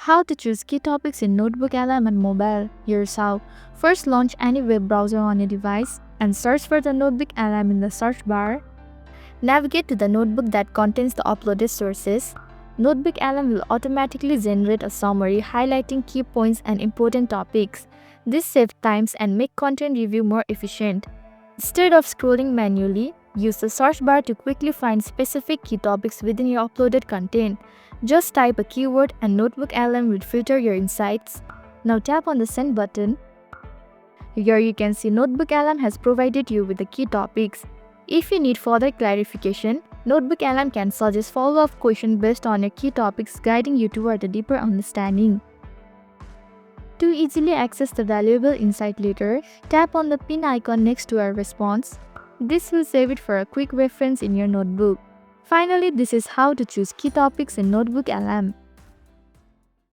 How to choose key topics in NotebookLM and mobile. Here's how. First, launch any web browser on your device and search for the NotebookLM in the search bar. Navigate to the notebook that contains the uploaded sources. NotebookLM will automatically generate a summary highlighting key points and important topics. This saves time and makes content review more efficient. Instead of scrolling manually, use the search bar to quickly find specific key topics within your uploaded content. Just type a keyword and NotebookLM will filter your insights. Now tap on the send button. Here you can see NotebookLM has provided you with the key topics. If you need further clarification, NotebookLM can suggest follow-up questions based on your key topics, guiding you toward a deeper understanding. To easily access the valuable insight later, tap on the pin icon next to our response. This will save it for a quick reference in your notebook. Finally, this is how to choose key topics in NotebookLM.